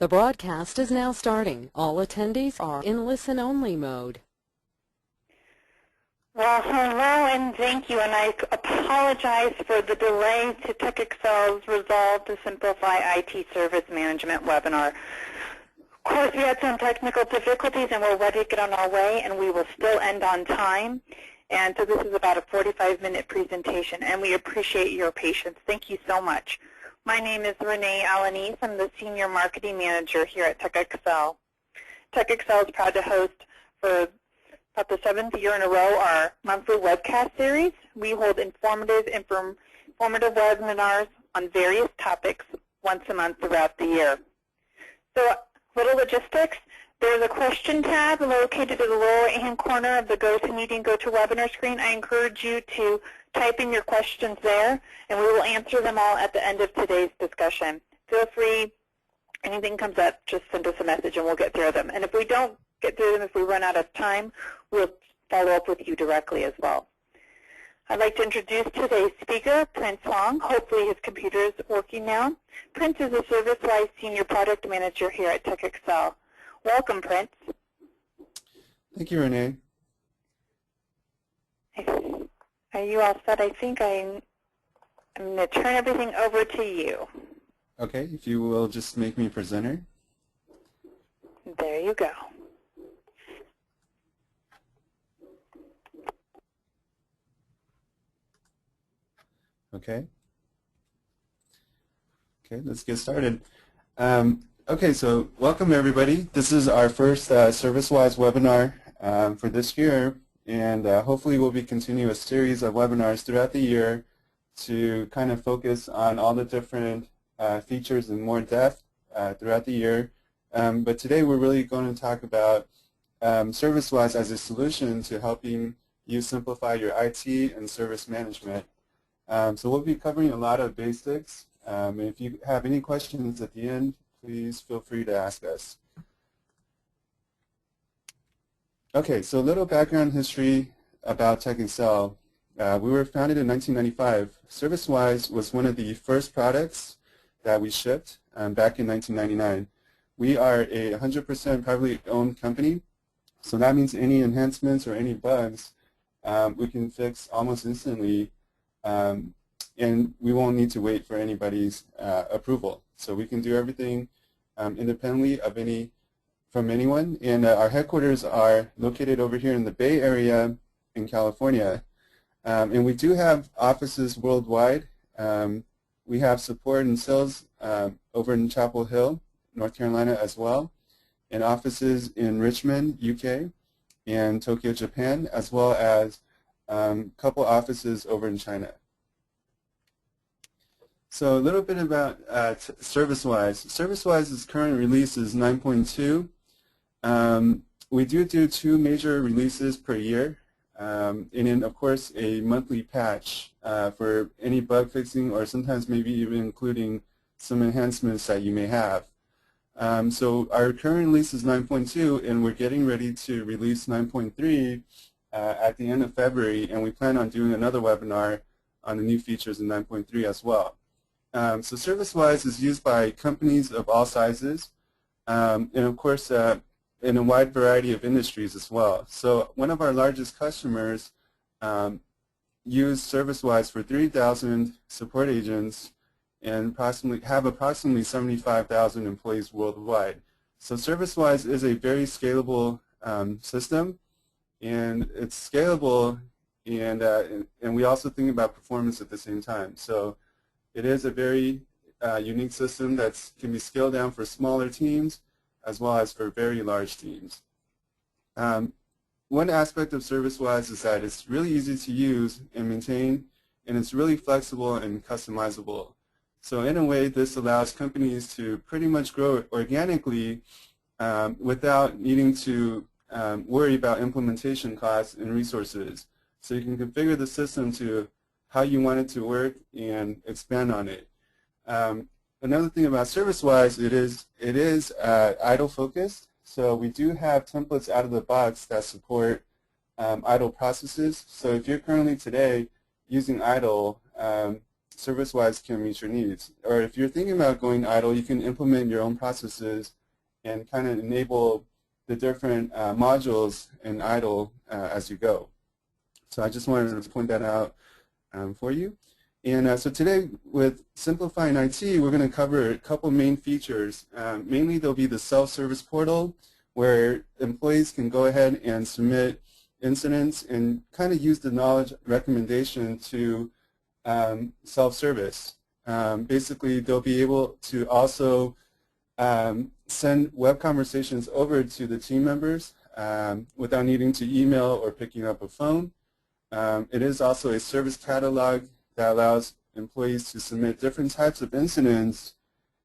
The broadcast is now starting. All attendees are in listen-only mode. Well, hello and thank you, and I apologize for the delay to TechExcel's Resolve to Simplify IT Service Management webinar. Of course, we had some technical difficulties, and we're ready to get on our way, and we will still end on time. And so this is about a 45-minute presentation, and we appreciate your patience. Thank you so much. My name is Renee Alanis. I'm the Senior Marketing Manager here at TechExcel. TechExcel is proud to host for about the 7th year in a row our monthly webcast series. We hold informative webinars on various topics once a month throughout the year. So, little logistics. There's a question tab located in the lower right-hand corner of the GoToMeeting, GoToWebinar screen. I encourage you to type in your questions there, and we will answer them all at the end of today's discussion. Feel free, anything comes up, just send us a message and we'll get through them. And if we don't get through them, if we run out of time, we'll follow up with you directly as well. I'd like to introduce today's speaker, Prince Wong. Hopefully his computer is working now. Prince is a ServiceWISE Senior Product Manager here at TechExcel. Welcome, Prince. Thank you, Renee. Are you all set? I think I'm going to turn everything over to you. Okay, if you will just make me presenter. There you go. Okay. Okay, let's get started. Okay, so welcome everybody. This is our first ServiceWISE webinar for this year, and hopefully we'll be continuing a series of webinars throughout the year to kind of focus on all the different features in more depth throughout the year. But today we're really going to talk about ServiceWISE as a solution to helping you simplify your IT and service management. So we'll be covering a lot of basics. And if you have any questions at the end, please feel free to ask us. Okay, so a little background history about TechExcel. We were founded in 1995. ServiceWISE was one of the first products that we shipped back in 1999. We are a 100% privately owned company, so that means any enhancements or any bugs we can fix almost instantly, and we won't need to wait for anybody's approval. So we can do everything independently from anyone. And our headquarters are located over here in the Bay Area in California. And we do have offices worldwide. We have support and sales over in Chapel Hill, North Carolina as well, and offices in Richmond, UK, and Tokyo, Japan, as well as a couple offices over in China. So a little bit about ServiceWISE. ServiceWISE's current release is 9.2. We do 2 major releases per year, and then of course a monthly patch for any bug fixing, or sometimes maybe even including some enhancements that you may have. So our current release is 9.2, and we're getting ready to release 9.3 at the end of February, and we plan on doing another webinar on the new features in 9.3 as well. So ServiceWISE is used by companies of all sizes, and of course in a wide variety of industries as well. So one of our largest customers use ServiceWISE for 3,000 support agents and have approximately 75,000 employees worldwide. So ServiceWISE is a very scalable system, and it's scalable, and we also think about performance at the same time. So it is a very unique system that can be scaled down for smaller teams as well as for very large teams. One aspect of ServiceWISE is that it's really easy to use and maintain, and it's really flexible and customizable. So in a way, this allows companies to pretty much grow organically without needing to worry about implementation costs and resources. So you can configure the system to how you want it to work and expand on it. Another thing about ServiceWISE, it is idle focused. So we do have templates out of the box that support idle processes. So if you're currently today using idle, ServiceWise can meet your needs. Or if you're thinking about going idle, you can implement your own processes and kind of enable the different modules in idle as you go. So I just wanted to point that out for you. And so today with Simplifying IT, we're going to cover a couple main features. Mainly there'll be the self-service portal where employees can go ahead and submit incidents and kind of use the knowledge recommendation to self-service. Basically, they'll be able to also send web conversations over to the team members without needing to email or picking up a phone. It is also a service catalog that allows employees to submit different types of incidents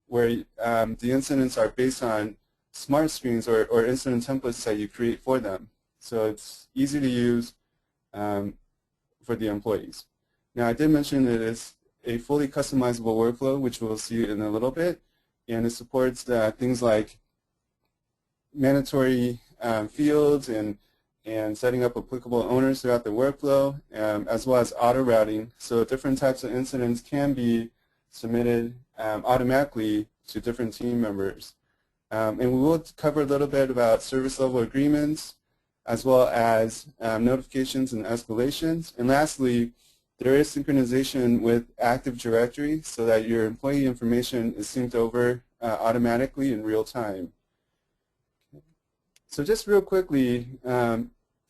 where the incidents are based on smart screens or incident templates that you create for them. So it's easy to use for the employees. Now I did mention that it's a fully customizable workflow, which we'll see in a little bit, and it supports things like mandatory fields and setting up applicable owners throughout the workflow, as well as auto routing. So different types of incidents can be submitted automatically to different team members. And we will cover a little bit about service level agreements, as well as notifications and escalations. And lastly, there is synchronization with Active Directory so that your employee information is synced over automatically in real time. So just real quickly,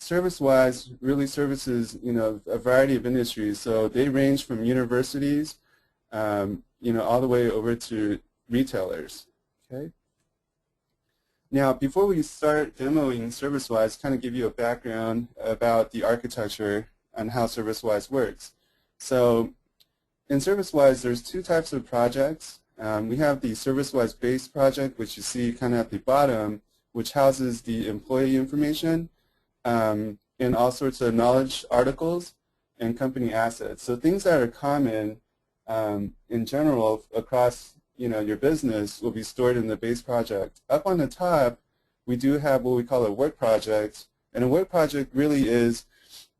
ServiceWise really services, a variety of industries. So they range from universities, all the way over to retailers. Okay. Now, before we start demoing ServiceWise, kind of give you a background about the architecture and how ServiceWise works. So in ServiceWise, there's two types of projects. We have the ServiceWise base project, which you see kind of at the bottom, which houses the employee information and all sorts of knowledge articles and company assets. So things that are common in general across your business will be stored in the base project. Up on the top, we do have what we call a work project, and a work project really is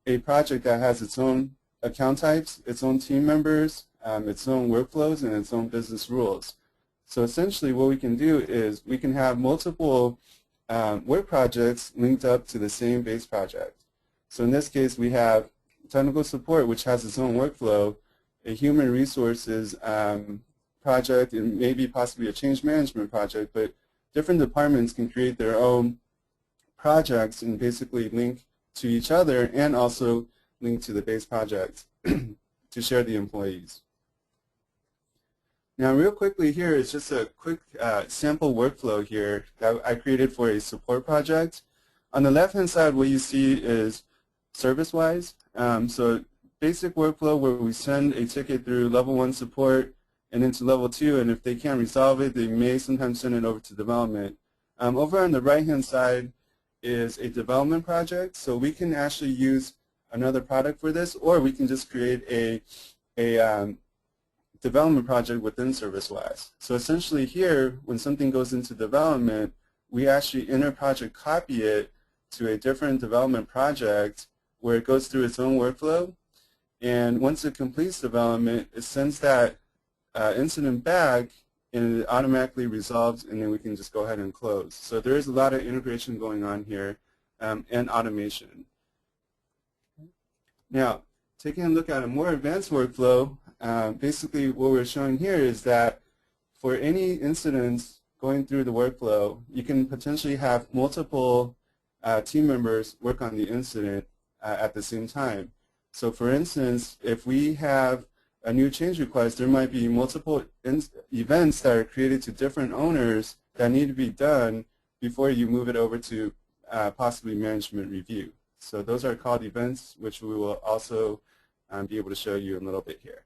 a project that has its own account types, its own team members, its own workflows, and its own business rules. So essentially what we can do is we can have multiple work projects linked up to the same base project. So in this case we have technical support, which has its own workflow, a human resources project, and maybe possibly a change management project, but different departments can create their own projects and basically link to each other and also link to the base project to share the employees. Now real quickly here is just a quick sample workflow here that I created for a support project. On the left hand side what you see is ServiceWise. So basic workflow where we send a ticket through level 1 support and into level 2, and if they can't resolve it, they may sometimes send it over to development. Over on the right hand side is a development project, so we can actually use another product for this, or we can just create a development project within ServiceWise. So essentially here, when something goes into development, we actually inter-project copy it to a different development project where it goes through its own workflow, and once it completes development, it sends that incident back and it automatically resolves, and then we can just go ahead and close. So there is a lot of integration going on here and automation. Now, taking a look at a more advanced workflow, basically what we're showing here is that for any incidents going through the workflow, you can potentially have multiple team members work on the incident at the same time. So for instance, if we have a new change request, there might be multiple events that are created to different owners that need to be done before you move it over to possibly management review. So those are called events, which we will also be able to show you in a little bit here.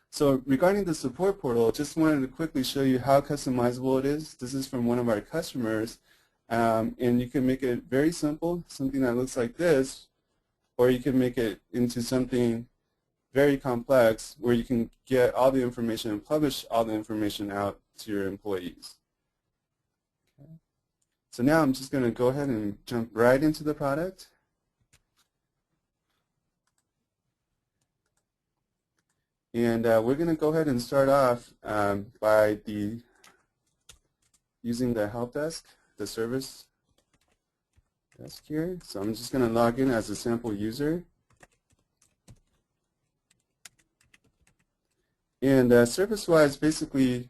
So regarding the support portal, just wanted to quickly show you how customizable it is. This is from one of our customers, and you can make it very simple, something that looks like this, or you can make it into something very complex where you can get all the information and publish all the information out to your employees. Okay. So now I'm just going to go ahead and jump right into the product. And we're going to go ahead and start off by using the help desk, the service desk here. So I'm just going to log in as a sample user. And ServiceWise basically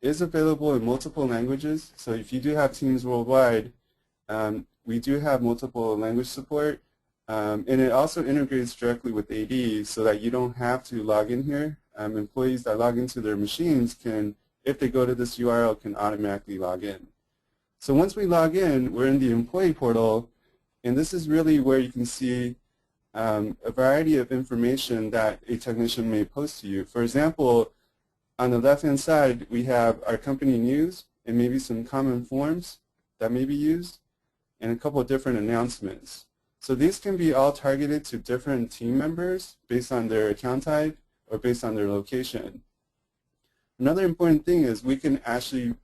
is available in multiple languages. So if you do have teams worldwide, we do have multiple language support. And it also integrates directly with AD so that you don't have to log in here. Employees that log into their machines can, if they go to this URL, can automatically log in. So once we log in, we're in the employee portal, and this is really where you can see a variety of information that a technician may post to you. For example, on the left-hand side, we have our company news and maybe some common forms that may be used, and a couple of different announcements. So these can be all targeted to different team members based on their account type or based on their location. Another important thing is we can actually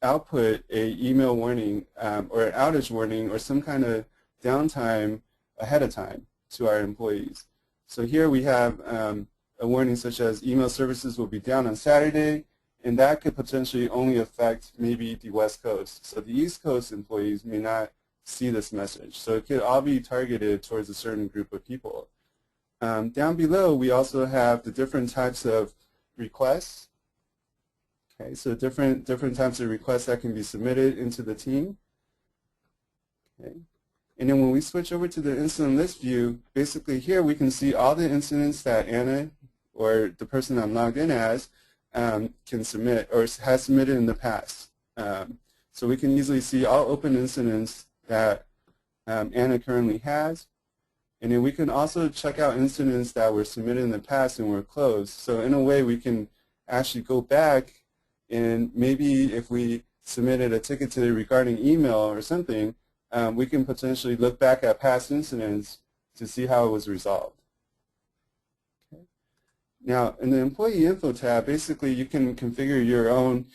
output an email warning or an outage warning or some kind of downtime ahead of time to our employees. So here we have a warning such as email services will be down on Saturday, and that could potentially only affect maybe the West Coast. So the East Coast employees may not see this message. So it could all be targeted towards a certain group of people. Down below, we also have the different types of requests. Okay, so different types of requests that can be submitted into the team. Okay. And then when we switch over to the incident list view, basically here we can see all the incidents that Anna or the person I'm logged in as can submit or has submitted in the past. So we can easily see all open incidents that Anna currently has. And then we can also check out incidents that were submitted in the past and were closed. So in a way we can actually go back and maybe if we submitted a ticket today regarding email or something, we can potentially look back at past incidents to see how it was resolved. Okay. Now, in the Employee Info tab, basically you can configure your own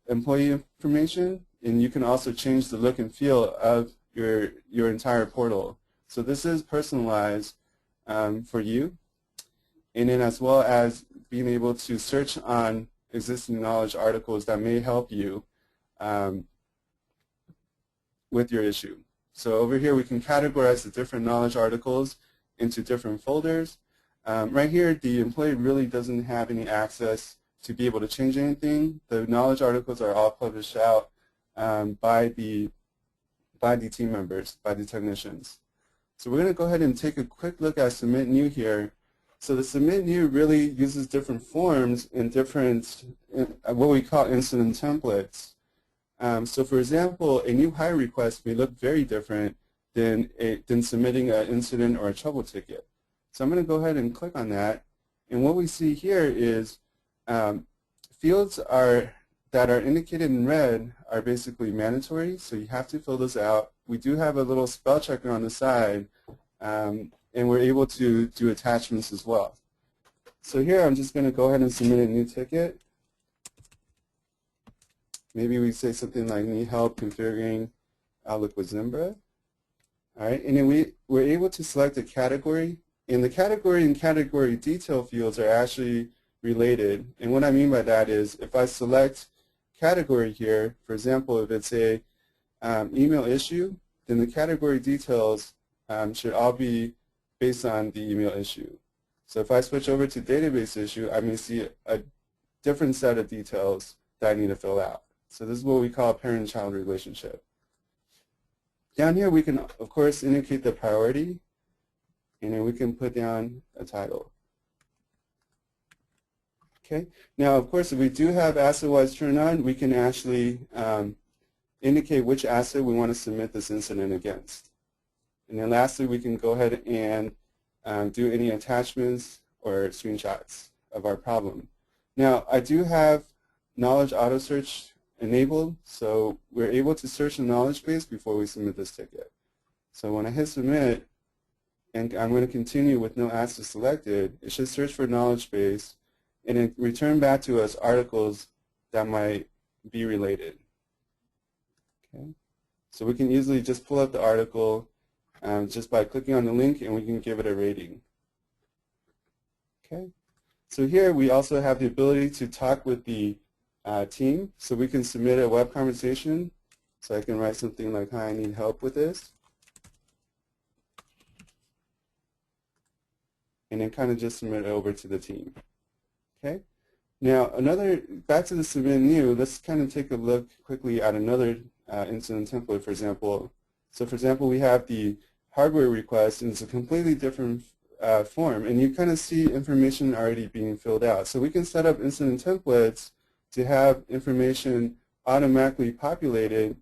employee information, and you can also change the look and feel of your entire portal. So this is personalized for you, and then as well as being able to search on existing knowledge articles that may help you with your issue. So over here we can categorize the different knowledge articles into different folders. Right here the employee really doesn't have any access to be able to change anything. The knowledge articles are all published out by the team members, by the technicians. So we're going to go ahead and take a quick look at Submit New here. So the Submit New really uses different forms and different what we call incident templates. So for example, a new hire request may look very different than submitting an incident or a trouble ticket. So I'm going to go ahead and click on that. And what we see here is fields that are indicated in red are basically mandatory, so you have to fill those out. We do have a little spell checker on the side, and we're able to do attachments as well. So here I'm just going to go ahead and submit a new ticket. Maybe we say something like need help configuring Outlook with Zimbra. All right, and then we're able to select a category, and the category and category detail fields are actually related. And what I mean by that is if I select category here, for example, if it's a email issue, then the category details should all be based on the email issue. So if I switch over to database issue, I may see a different set of details that I need to fill out. So this is what we call parent-child relationship. Down here we can, of course, indicate the priority, and then we can put down a title. Okay. Now, of course, if we do have AssetWise turned on, we can actually indicate which asset we want to submit this incident against. And then lastly, we can go ahead and do any attachments or screenshots of our problem. Now, I do have knowledge auto search enabled, so we're able to search the knowledge base before we submit this ticket. So when I hit submit, and I'm going to continue with no asset selected, it should search for knowledge base and then return back to us articles that might be related. Okay. So we can easily just pull up the article just by clicking on the link, and we can give it a rating. Okay. So here we also have the ability to talk with the team. So we can submit a web conversation. So I can write something like, hi, I need help with this. And then kind of just submit it over to the team. Okay. Now back to the submit new, let's kind of take a look quickly at another incident template, for example. So for example, we have the hardware request, and it's a completely different form, and you kind of see information already being filled out. So we can set up incident templates to have information automatically populated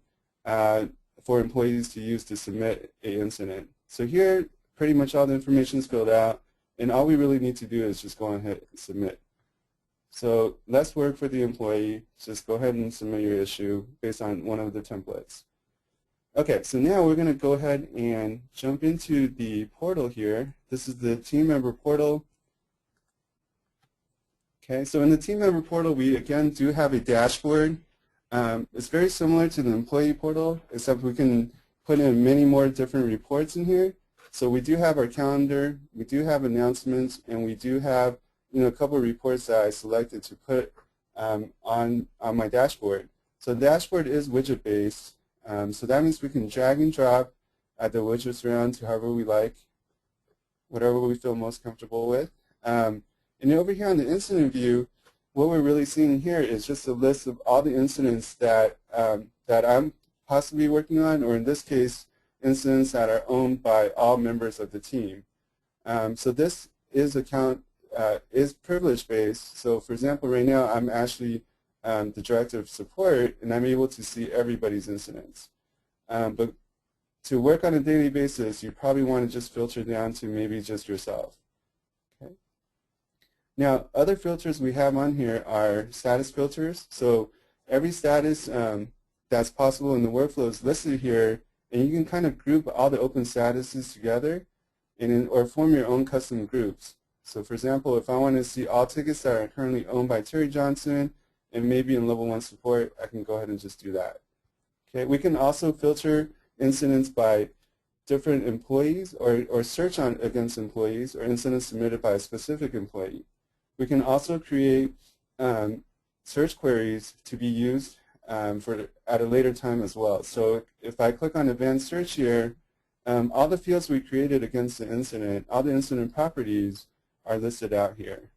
for employees to use to submit an incident. So here, pretty much all the information is filled out, and all we really need to do is just go ahead and submit. So less work for the employee. Just go ahead and submit your issue based on one of the templates. Okay, so now we're going to go ahead and jump into the portal here. This is the team member portal. Okay, so in the team member portal, we again do have a dashboard. It's very similar to the employee portal, except we can put in many more different reports in here. So we do have our calendar, we do have announcements, and we do have a couple of reports that I selected to put on my dashboard. So the dashboard is widget based. So that means we can drag and drop the widgets around to however we like, whatever we feel most comfortable with. And over here on the incident view, what we're really seeing here is just a list of all the incidents that I'm possibly working on, or in this case, incidents that are owned by all members of the team. So this is privilege based. So for example, right now I'm actually the director of support, and I'm able to see everybody's incidents. But to work on a daily basis, you probably want to just filter down to maybe just yourself. Okay. Now, other filters we have on here are status filters. So every status that's possible in the workflow is listed here, and you can kind of group all the open statuses together or form your own custom groups. So for example, if I want to see all tickets that are currently owned by Terry Johnson and maybe in level 1 support, I can go ahead and just do that. Okay, we can also filter incidents by different employees or search against employees or incidents submitted by a specific employee. We can also create search queries to be used at a later time as well. So if I click on advanced search here, all the fields we created against the incident, all the incident properties are listed out here.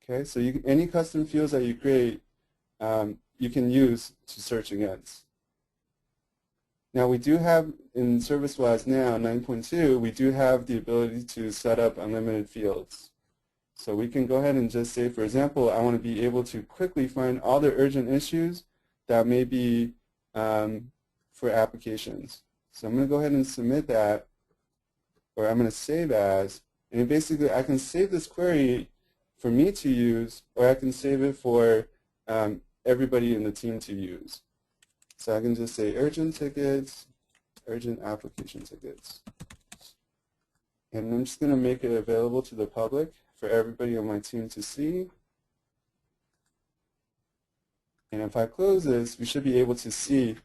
Okay, so any custom fields that you create, you can use to search against. Now we do have, in ServiceWise now, 9.2, we do have the ability to set up unlimited fields. So we can go ahead and just say, for example, I want to be able to quickly find all the urgent issues that may be for applications. So I'm going to go ahead and submit that, or I'm going to save as, and basically I can save this query for me to use, or I can save it for everybody in the team to use. So I can just say urgent tickets, urgent application tickets. And I'm just going to make it available to the public for everybody on my team to see. And if I close this, we should be able to see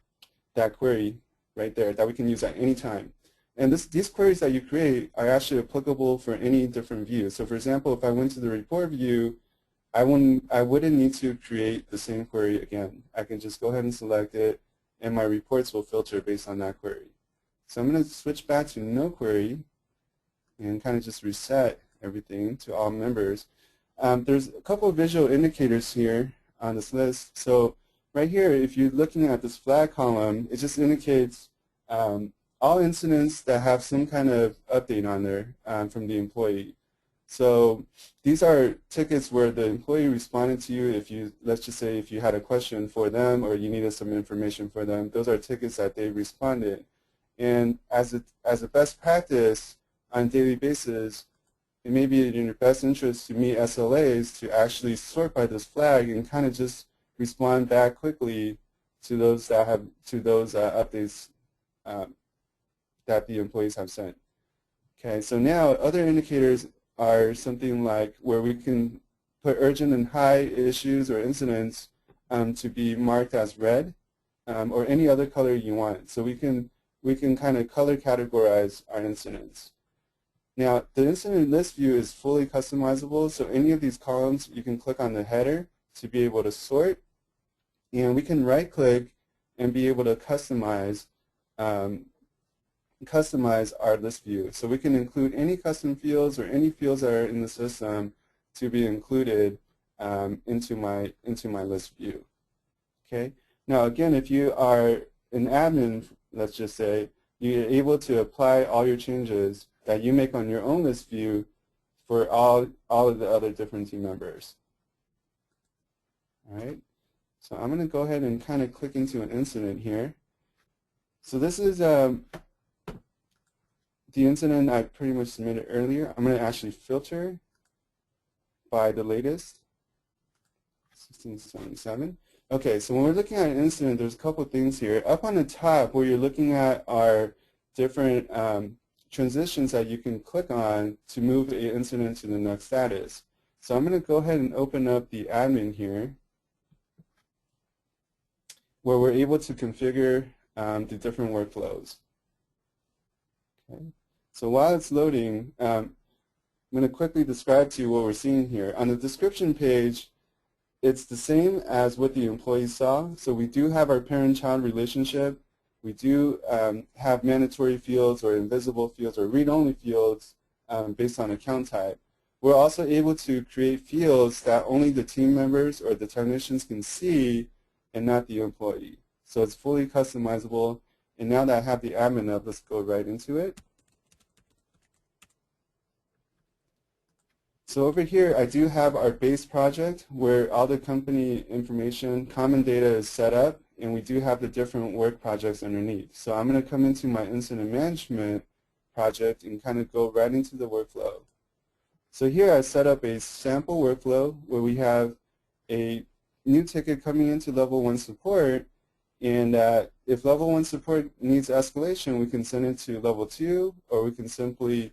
that query right there that we can use at any time. And these queries that you create are actually applicable for any different view. So for example, if I went to the report view, I wouldn't need to create the same query again. I can just go ahead and select it, and my reports will filter based on that query. So I'm going to switch back to no query and kind of just reset everything to all members. There's a couple of visual indicators here on this list. So right here, if you're looking at this flag column, it just indicates all incidents that have some kind of update on there from the employee. So these are tickets where the employee responded to you. If you, let's just say, if you had a question for them or you needed some information for them, those are tickets that they responded. And as a best practice on a daily basis, it may be in your best interest to meet SLAs to actually sort by this flag and kind of just respond back quickly to those that have updates that the employees have sent. Okay, so now other indicators are something like where we can put urgent and high issues or incidents to be marked as red or any other color you want. So we can kind of color categorize our incidents. Now, the incident list view is fully customizable, so any of these columns, you can click on the header to be able to sort, and we can right-click and be able to customize our list view. So we can include any custom fields or any fields that are in the system to be included into my list view. Okay. Now, again, if you are an admin, let's just say, you're able to apply all your changes that you make on your own list view for all of the other different team members. All right. So I'm going to go ahead and kind of click into an incident here. So this is the incident I pretty much submitted earlier. I'm going to actually filter by the latest, 1677. Okay, so when we're looking at an incident, there's a couple things here. Up on the top, where you're looking at are different transitions that you can click on to move an incident to the next status. So I'm going to go ahead and open up the admin here, where we're able to configure the different workflows. Okay. So while it's loading, I'm going to quickly describe to you what we're seeing here. On the description page, it's the same as what the employee saw. So we do have our parent-child relationship. We do have mandatory fields or invisible fields or read-only fields based on account type. We're also able to create fields that only the team members or the technicians can see and not the employee. So it's fully customizable. And now that I have the admin up, let's go right into it. So over here, I do have our base project where all the company information, common data is set up, and we do have the different work projects underneath. So I'm going to come into my incident management project and kind of go right into the workflow. So here I set up a sample workflow where we have a new ticket coming into level 1 support, and if level 1 support needs escalation, we can send it to level 2, or we can simply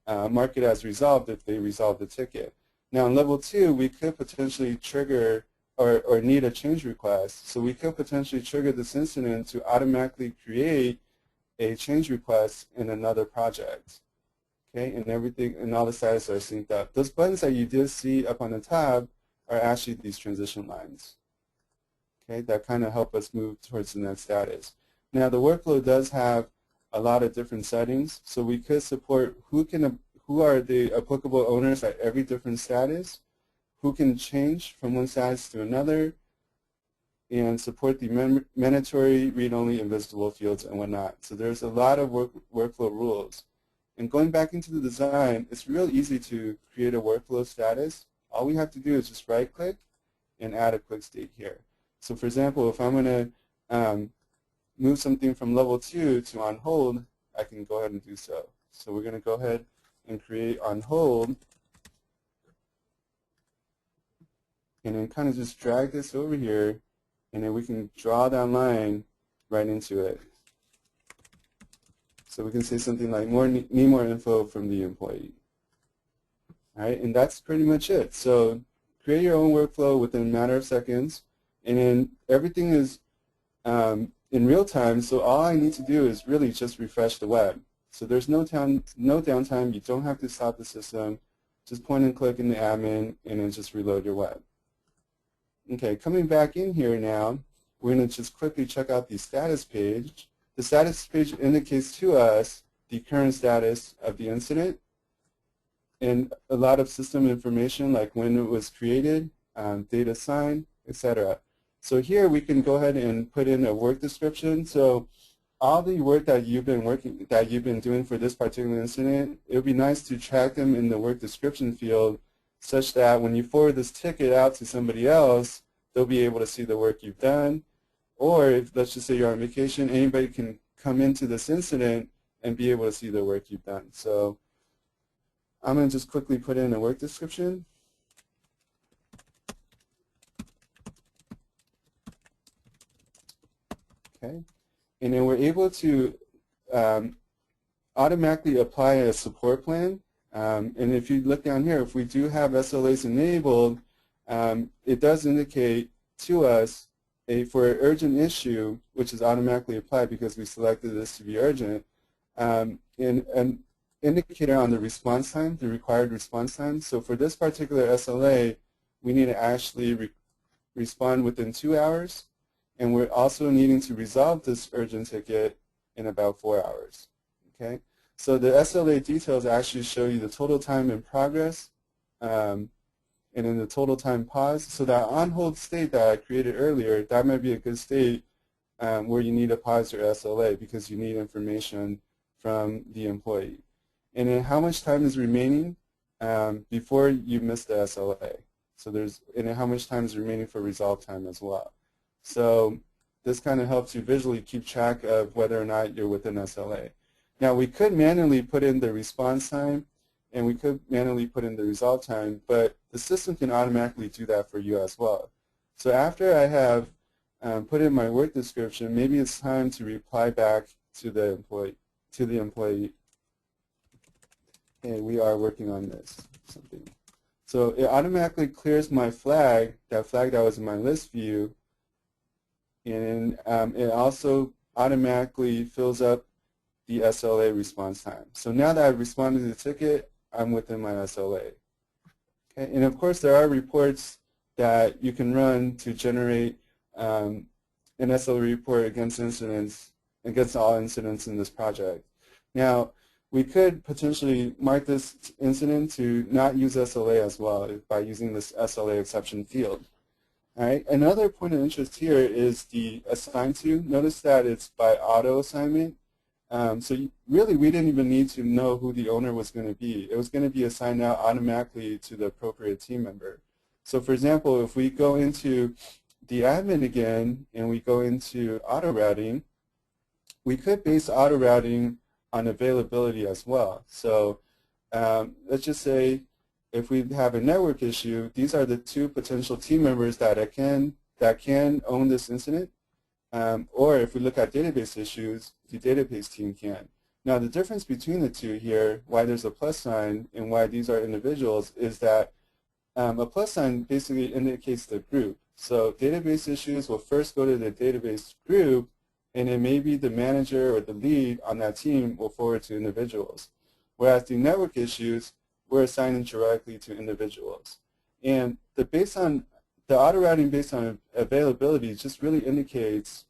mark it as resolved if they resolve the ticket. Now in level 2, we could potentially trigger or need a change request. So we could potentially trigger this incident to automatically create a change request in another project. Okay, and everything and all the status are synced up. Those buttons that you did see up on the tab are actually these transition lines. Okay, that kind of help us move towards the next status. Now the workflow does have a lot of different settings, so we could support who are the applicable owners at every different status, who can change from one status to another, and support the mandatory read-only invisible fields and whatnot. So there's a lot of workflow rules. And going back into the design, it's real easy to create a workflow status. All we have to do is just right-click and add a quick state here. So for example, if I'm going to move something from level 2 to on hold, I can go ahead and do so. So we're going to go ahead and create on hold, and then kind of just drag this over here, and then we can draw that line right into it. So we can say something like, need more info from the employee. All right, and that's pretty much it. So create your own workflow within a matter of seconds, and then everything is in real time, so all I need to do is really just refresh the web. So there's no downtime. You don't have to stop the system. Just point and click in the admin, and then just reload your web. Okay, coming back in here now, we're going to just quickly check out the status page. The status page indicates to us the current status of the incident and a lot of system information like when it was created, date assigned, etc. So here we can go ahead and put in a work description. So all the work that you've been doing for this particular incident, it would be nice to track them in the work description field such that when you forward this ticket out to somebody else, they'll be able to see the work you've done. Or if, let's just say you're on vacation, anybody can come into this incident and be able to see the work you've done. So I'm going to just quickly put in a work description. Okay, and then we're able to automatically apply a support plan. And if you look down here, if we do have SLAs enabled, it does indicate to us for an urgent issue, which is automatically applied because we selected this to be urgent, and indicator on the response time, the required response time. So for this particular SLA, we need to actually respond within 2 hours, and we're also needing to resolve this urgent ticket in about 4 hours. Okay, so the SLA details actually show you the total time in progress and then the total time pause. So that on-hold state that I created earlier, that might be a good state where you need to pause your SLA because you need information from the employee. And then how much time is remaining before you miss the SLA. So and then how much time is remaining for resolve time as well. So this kind of helps you visually keep track of whether or not you're within SLA. Now we could manually put in the response time and we could manually put in the resolve time, but the system can automatically do that for you as well. So after I have put in my work description, maybe it's time to reply back to the employee. Hey, we are working on this. Something. So it automatically clears my flag, that flag that was in my list view, and it also automatically fills up the SLA response time. So now that I've responded to the ticket, I'm within my SLA. Okay? And of course, there are reports that you can run to generate an SLA report against incidents, against all incidents in this project. Now, we could potentially mark this incident to not use SLA as well by using this SLA exception field. All right. Another point of interest here is the assign to. Notice that it's by auto assignment. Really, we didn't even need to know who the owner was going to be. It was going to be assigned out automatically to the appropriate team member. So for example, if we go into the admin again and we go into auto routing, we could base auto routing on availability as well. So let's just say if we have a network issue, these are the two potential team members that can own this incident. Or if we look at database issues, the database team can. Now the difference between the two here, why there's a plus sign and why these are individuals, is that a plus sign basically indicates the group. So database issues will first go to the database group, and then maybe the manager or the lead on that team will forward to individuals. Whereas the network issues, we're assigning directly to individuals. And the auto routing based on availability just really indicates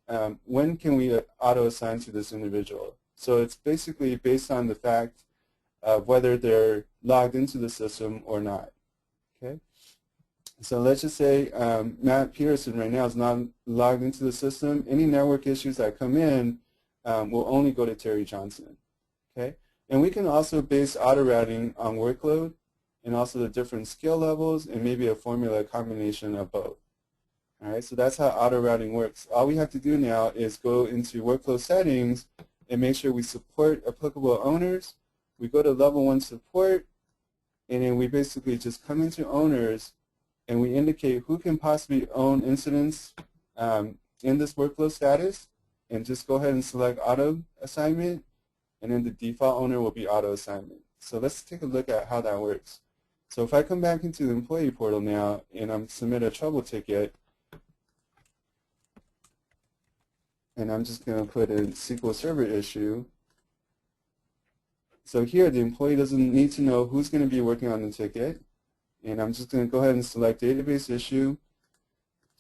when can we auto assign to this individual. So it's basically based on the fact of whether they're logged into the system or not. Okay. So let's just say Matt Peterson right now is not logged into the system. Any network issues that come in will only go to Terry Johnson. Okay? And we can also base auto routing on workload and also the different skill levels and maybe a formula combination of both. All right, so that's how auto routing works. All we have to do now is go into workflow settings and make sure we support applicable owners. We go to level 1 support, and then we basically just come into owners and we indicate who can possibly own incidents in this workflow status, and just go ahead and select auto assignment, and then the default owner will be auto assignment. So let's take a look at how that works. So if I come back into the employee portal now and I'm submit a trouble ticket, and I'm just going to put in SQL Server issue. So here the employee doesn't need to know who's going to be working on the ticket. And I'm just going to go ahead and select database issue.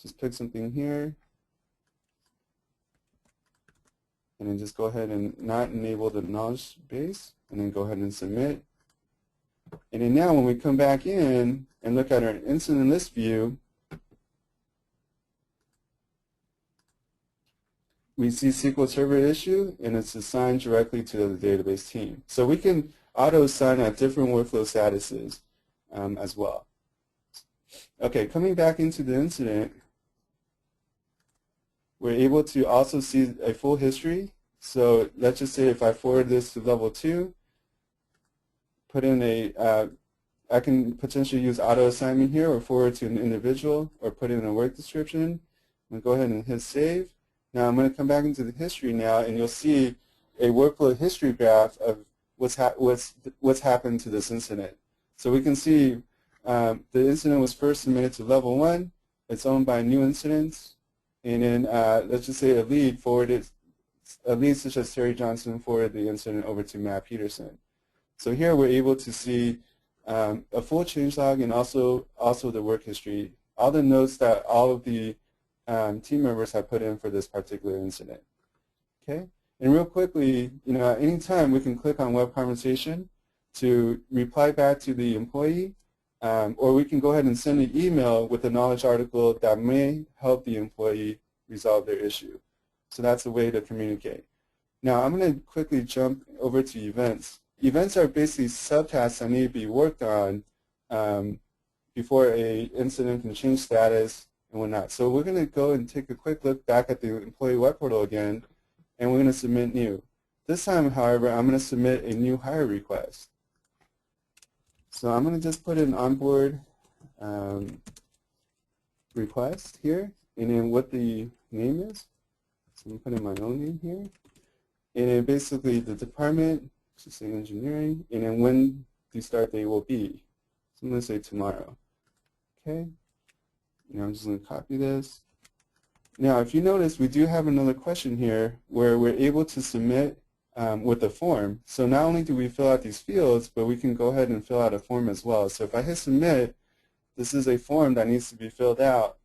Just pick something here. And then just go ahead and not enable the knowledge base. And then go ahead and submit. And then now when we come back in and look at our incident list view, we see SQL Server issue, and it's assigned directly to the database team. So we can auto-assign at different workflow statuses as well. Okay, coming back into the incident, we're able to also see a full history. So let's just say if I forward this to level 2, put in I can potentially use auto assignment here or forward to an individual or put in a work description. I'm going to go ahead and hit save. Now I'm going to come back into the history now, and you'll see a workflow history graph of what's happened to this incident. So we can see the incident was first submitted to level 1. It's owned by new incidents, and then let's just say a lead such as Terry Johnson forwarded the incident over to Matt Peterson. So here we're able to see a full changelog and also the work history, all the notes that all of the team members have put in for this particular incident. Okay, and real quickly, at any time we can click on web conversation to reply back to the employee, or we can go ahead and send an email with a knowledge article that may help the employee resolve their issue. So that's a way to communicate. Now I'm going to quickly jump over to events. Events are basically subtasks that need to be worked on before an incident can change status and whatnot. So we're going to go and take a quick look back at the employee web portal again, and we're going to submit new. This time, however, I'm going to submit a new hire request. So I'm going to just put an onboard request here, and then what the name is. So I'm going to put in my own name here. And then basically the department, just say engineering, and then when the start date will be. So I'm going to say tomorrow. Okay. Now I'm just going to copy this. Now if you notice, we do have another question here where we're able to submit with a form. So not only do we fill out these fields, but we can go ahead and fill out a form as well. So if I hit submit, this is a form that needs to be filled out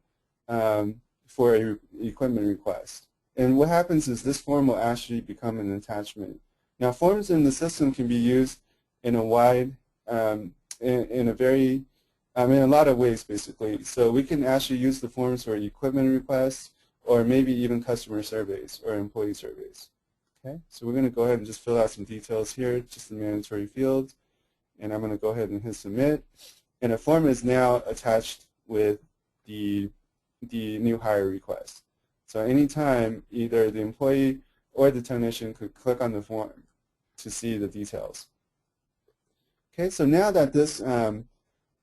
for an equipment request. And what happens is this form will actually become an attachment. Now forms in the system can be used in a wide, in a lot of ways basically. So we can actually use the forms for equipment requests or maybe even customer surveys or employee surveys. Okay, so we're going to go ahead and just fill out some details here, just the mandatory fields, and I'm going to go ahead and hit submit. And a form is now attached with the new hire request. So anytime either the employee or the technician could click on the form to see the details. Okay, so now that this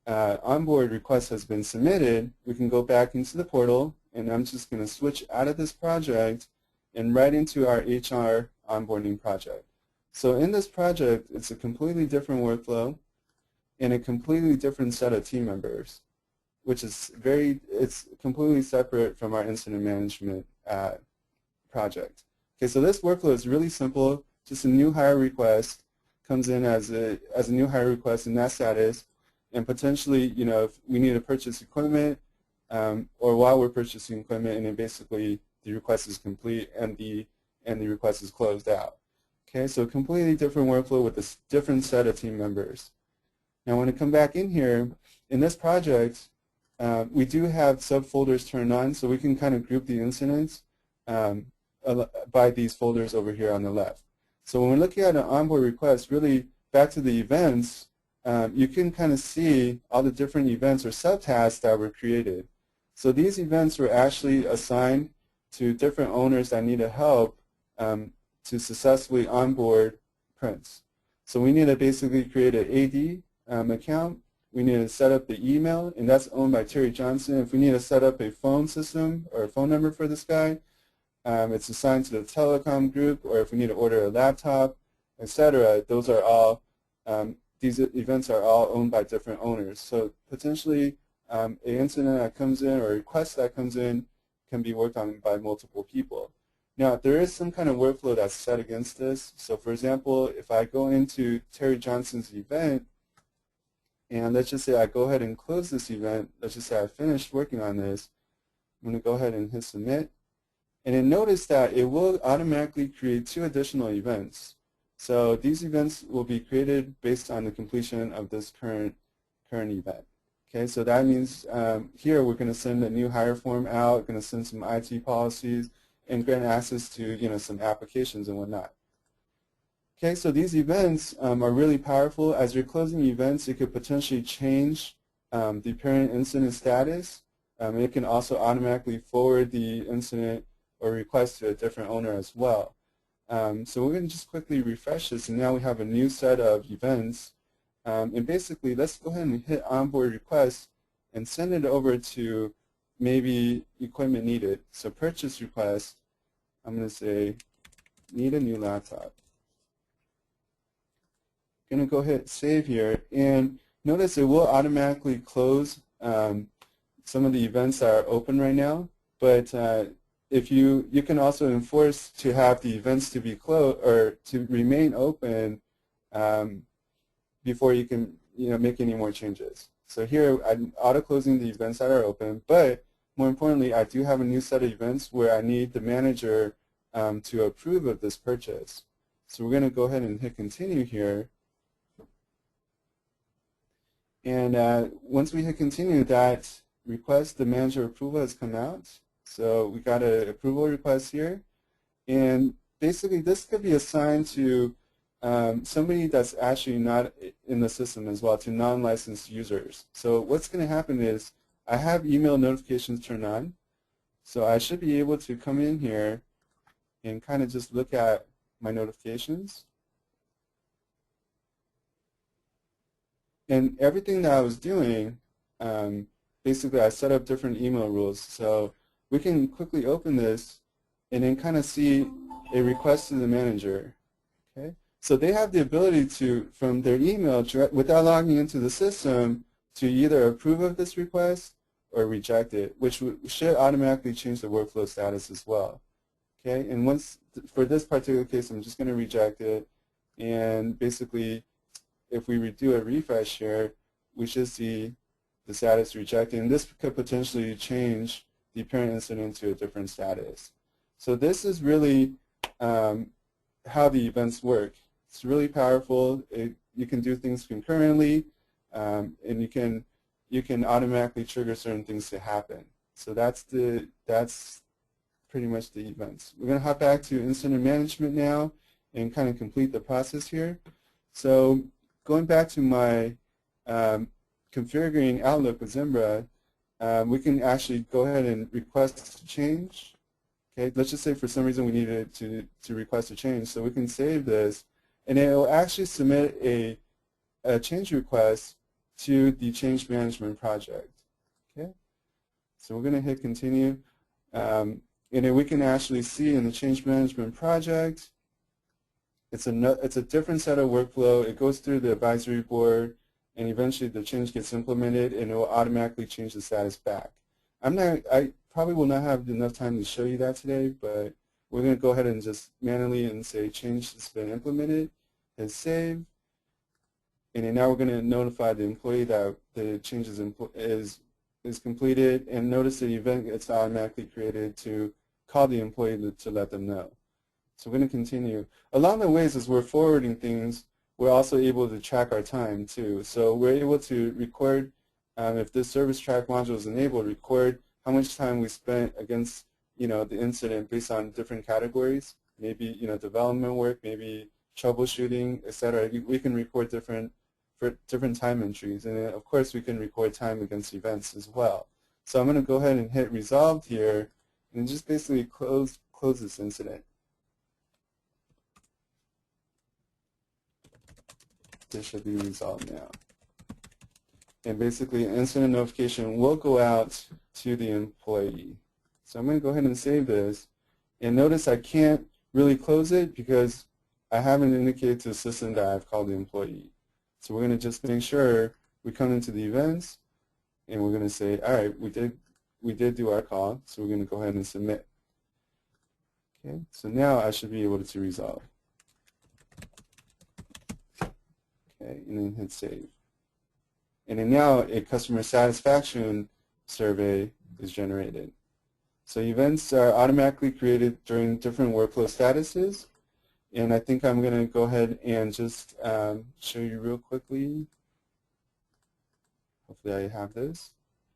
onboard request has been submitted, we can go back into the portal, and I'm just going to switch out of this project and right into our HR onboarding project. So in this project, it's a completely different workflow and a completely different set of team members, which is it's completely separate from our incident management project. Okay, so this workflow is really simple. Just a new hire request comes in as a new hire request in that status, and potentially, if we need to purchase equipment, or while we're purchasing equipment, and then basically the request is complete and the request is closed out. Okay, so a completely different workflow with a different set of team members. Now, when I come back in here, in this project, we do have subfolders turned on, so we can kind of group the incidents by these folders over here on the left. So when we're looking at an onboard request, really back to the events, you can kind of see all the different events or subtasks that were created. So these events were actually assigned to different owners that needed help to successfully onboard Prince. So we need to basically create an AD account. We need to set up the email, and that's owned by Terry Johnson. If we need to set up a phone system or a phone number for this guy, it's assigned to the telecom group, or if we need to order a laptop, etc. Those are all, these events are all owned by different owners. So potentially an incident that comes in or a request that comes in can be worked on by multiple people. Now, there is some kind of workflow that's set against this. So for example, if I go into Terry Johnson's event, and let's just say I go ahead and close this event, let's just say I finished working on this, I'm going to go ahead and hit submit. And then notice that it will automatically create 2 additional events. So these events will be created based on the completion of this current event. Okay, so that means here we're going to send a new hire form out, going to send some IT policies, and grant access to some applications and whatnot. Okay, so these events are really powerful. As you're closing events, it could potentially change the parent incident status. It can also automatically forward the incident or request to a different owner as well. So we're going to just quickly refresh this, and now we have a new set of events. And basically, let's go ahead and hit onboard request and send it over to maybe equipment needed. So purchase request, I'm going to say need a new laptop. I'm going to go hit save here, and notice it will automatically close some of the events that are open right now. But if you can also enforce to have the events to be closed or to remain open before you can make any more changes. So here I'm auto-closing the events that are open, but more importantly, I do have a new set of events where I need the manager to approve of this purchase. So we're going to go ahead and hit continue here. And once we hit continue, that request, the manager approval has come out. So we got an approval request here. And basically this could be assigned to somebody that's actually not in the system as well, to non-licensed users. So what's going to happen is I have email notifications turned on. So I should be able to come in here and kind of just look at my notifications. And everything that I was doing, basically I set up different email rules. So we can quickly open this and then kind of see a request to the manager. Okay? So they have the ability to, from their email, without logging into the system, to either approve of this request or reject it, which should automatically change the workflow status as well. Okay? And once, for this particular case, I'm just going to reject it. And basically, if we do a refresh here, we should see the status rejected. And this could potentially change the parent incident to a different status. So this is really how the events work. It's really powerful. You can do things concurrently, and you can automatically trigger certain things to happen. So that's pretty much the events. We're going to hop back to incident management now and kind of complete the process here. So going back to my configuring Outlook with Zimbra, we can actually go ahead and request a change. Okay, let's just say for some reason we needed to request a change. So we can save this, and it will actually submit a change request to the change management project. Okay, so we're going to hit continue, and then we can actually see in the change management project, it's a different set of workflow. It goes through the advisory board, and eventually the change gets implemented, and it will automatically change the status back. I probably will not have enough time to show you that today, but we're going to go ahead and just manually and say change has been implemented, hit save, and then now we're going to notify the employee that the change is completed, and notice the event gets automatically created to call the employee to let them know. So we're going to continue. Along the ways, as we're forwarding things, we're also able to track our time too. So we're able to record, if this service track module is enabled, record how much time we spent against the incident based on different categories. Maybe development work, maybe troubleshooting, etc. We can record different time entries, and then of course we can record time against events as well. So I'm going to go ahead and hit resolved here, and just basically close this incident. This should be resolved now. And basically an incident notification will go out to the employee. So I'm going to go ahead and save this. And notice I can't really close it because I haven't indicated to the system that I've called the employee. So we're going to just make sure we come into the events, and we're going to say, all right, we did do our call, so we're going to go ahead and submit. Okay, so now I should be able to resolve. Okay, and then hit save. And then now a customer satisfaction survey is generated. So events are automatically created during different workflow statuses. And I think I'm going to go ahead and just show you real quickly. Hopefully I have this.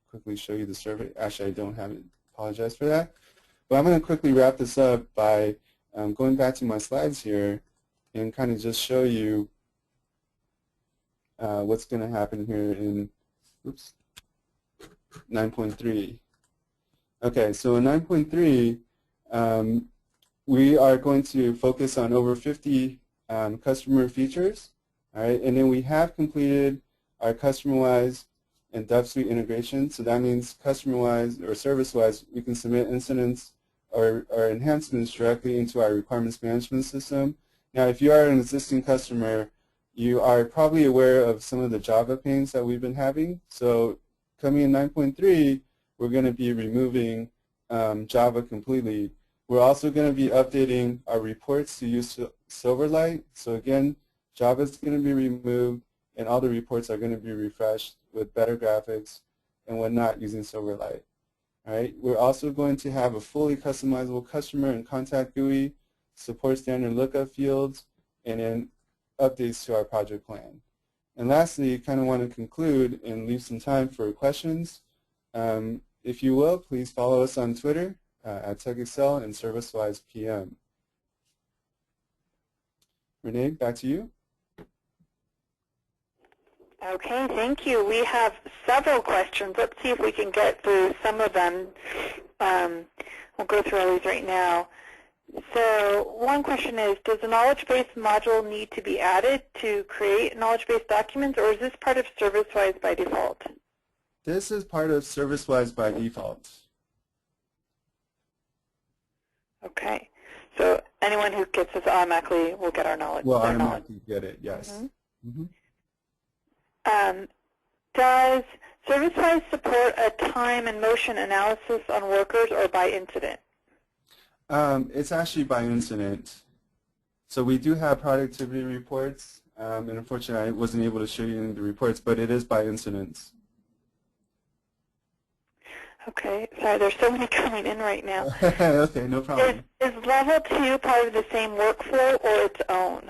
Quickly show you the survey. Actually, I don't have it. Apologize for that. But I'm going to quickly wrap this up by going back to my slides here and kind of just show you what's going to happen here in 9.3. Okay, so in 9.3, we are going to focus on over 50 customer features, all right? And then we have completed our CustomerWise and DevSuite integration. So that means CustomerWise or ServiceWise, we can submit incidents or enhancements directly into our requirements management system. Now, if you are an existing customer, you are probably aware of some of the Java pains that we've been having. So coming in 9.3, we're going to be removing Java completely. We're also going to be updating our reports to use Silverlight. So again, Java is going to be removed, and all the reports are going to be refreshed with better graphics and whatnot using Silverlight. All right. We're also going to have a fully customizable customer and contact GUI, support standard lookup fields, and then updates to our project plan. And lastly, kind of want to conclude and leave some time for questions. If you will, please follow us on Twitter at TechExcel and ServiceWise PM. Renee, back to you. Okay, thank you. We have several questions. Let's see if we can get through some of them. We'll go through all these right now. So one question is, does the knowledge base module need to be added to create knowledge base documents, or is this part of ServiceWise by default? This is part of ServiceWise by default. Okay. So anyone who gets this automatically will get our knowledge. Will automatically get it, yes. Does ServiceWise support a time and motion analysis on workers or by incident? It's actually by incident. So we do have productivity reports, and unfortunately I wasn't able to show you any of the reports, but it is by incidents. Okay, sorry, there's so many coming in right now. Okay, no problem. Is level 2 part of the same workflow or its own?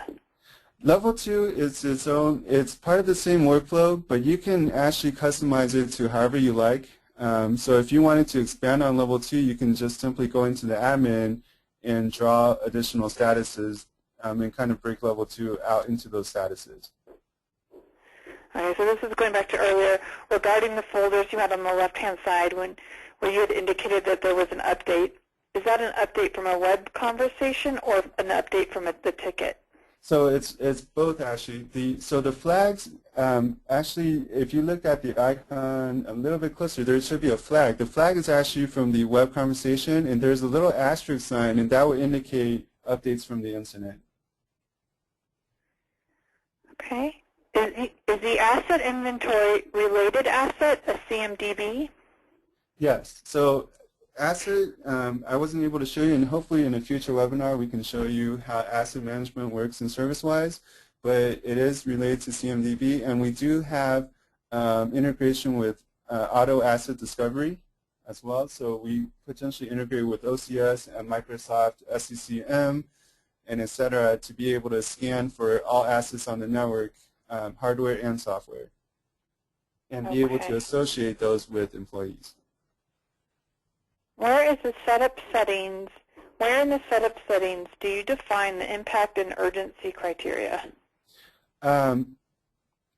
Level 2 is its own. It's part of the same workflow, but you can actually customize it to however you like. So if you wanted to expand on level 2, you can just simply go into the admin and draw additional statuses and kind of break level 2 out into those statuses. Okay, so this is going back to earlier regarding the folders you had on the left-hand side where you had indicated that there was an update. Is that an update from a web conversation or an update from the ticket? So it's both actually. So the flags, actually, if you look at the icon a little bit closer, there should be a flag. The flag is actually from the web conversation, and there's a little asterisk sign, and that will indicate updates from the incident. Okay. Is the asset inventory related asset a CMDB? Yes. So asset, I wasn't able to show you, and hopefully in a future webinar we can show you how asset management works in ServiceWise, but it is related to CMDB, and we do have integration with auto asset discovery as well. So we potentially integrate with OCS and Microsoft SCCM and et cetera to be able to scan for all assets on the network, hardware and software, and be able to associate those with employees. Where is the setup settings? Where in the setup settings do you define the impact and urgency criteria?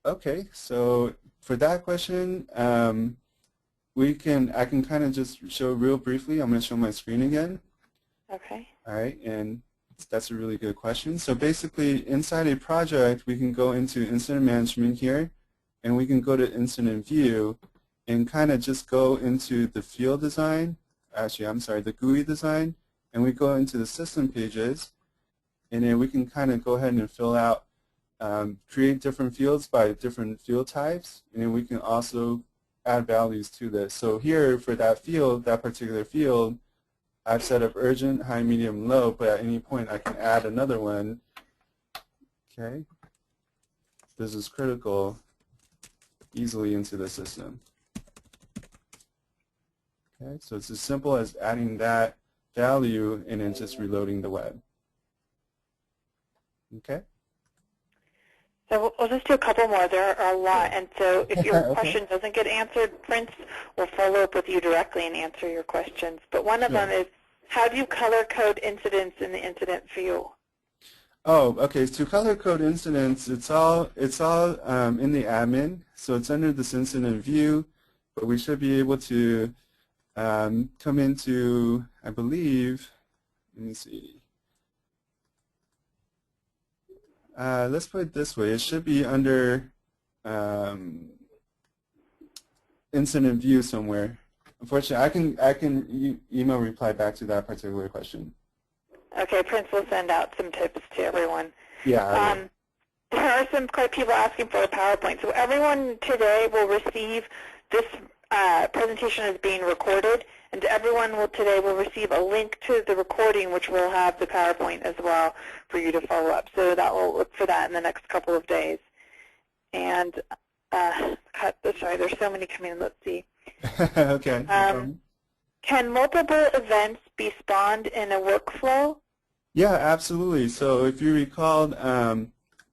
Okay, so for that question, I can kind of just show real briefly. I'm going to show my screen again. Okay. All right, and that's a really good question. So basically, inside a project, we can go into incident management here, and we can go to incident view, and kind of just go into the field design. Actually, I'm sorry, the GUI design, and we go into the system pages, and then we can kind of go ahead and fill out, create different fields by different field types, and then we can also add values to this. So here, for that field, that particular field, I've set up urgent, high, medium, low, but at any point I can add another one. Okay, this is critical easily into the system. Okay, so it's as simple as adding that value and then just reloading the web. Okay. So we'll just do a couple more. There are a lot, and so if your question doesn't get answered, Prince will follow up with you directly and answer your questions. But one of them is, how do you color code incidents in the incident view? Oh, okay. To color code incidents, it's all in the admin, so it's under this incident view. But we should be able to come into, I believe, let me see. Let's put it this way. It should be under incident view somewhere. Unfortunately, I can email reply back to that particular question. Okay, Prince will send out some tips to everyone. Yeah. There are some people asking for a PowerPoint. So everyone today will receive this presentation is being recorded, and everyone today will receive a link to the recording, which will have the PowerPoint as well for you to follow up. So that will look for that in the next couple of days. And, sorry, there's so many coming in. Let's see. Okay. Can multiple events be spawned in a workflow? Yeah, absolutely. So if you recall,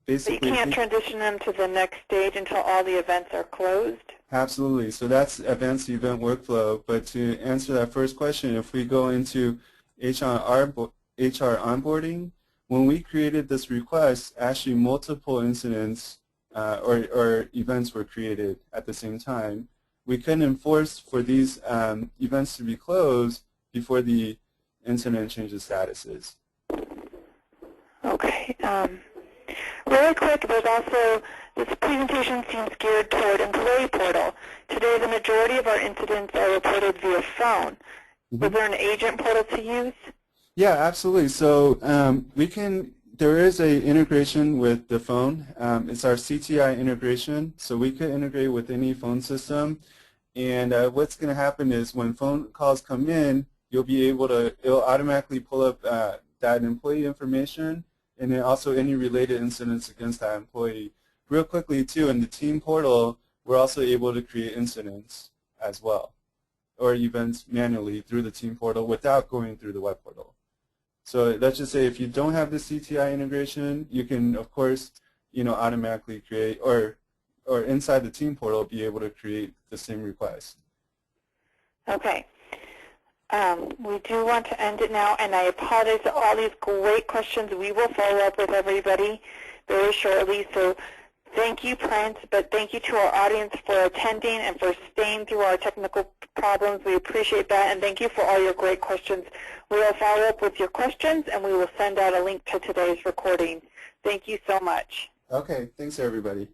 basically... But you can't transition them to the next stage until all the events are closed? Absolutely. So that's advanced event workflow. But to answer that first question, if we go into HR onboarding, when we created this request, actually multiple incidents or events were created at the same time. We couldn't enforce for these events to be closed before the incident changes statuses. Okay. Really quick, there's also, this presentation seems geared toward employee portal. Today, the majority of our incidents are reported via phone. Was there an agent portal to use? Yeah, absolutely. So there is a integration with the phone. It's our CTI integration. So we could integrate with any phone system. And what's going to happen is when phone calls come in, you'll be able to, it'll automatically pull up that employee information and then also any related incidents against that employee. Real quickly too, in the team portal, we're also able to create incidents as well, or events manually through the team portal without going through the web portal. So let's just say if you don't have the CTI integration, you can of course, automatically create or inside the team portal be able to create the same request. Okay. We do want to end it now, and I apologize for all these great questions. We will follow up with everybody very shortly. So thank you, Prince, but thank you to our audience for attending and for staying through our technical problems. We appreciate that, and thank you for all your great questions. We will follow up with your questions, and we will send out a link to today's recording. Thank you so much. Okay, thanks everybody.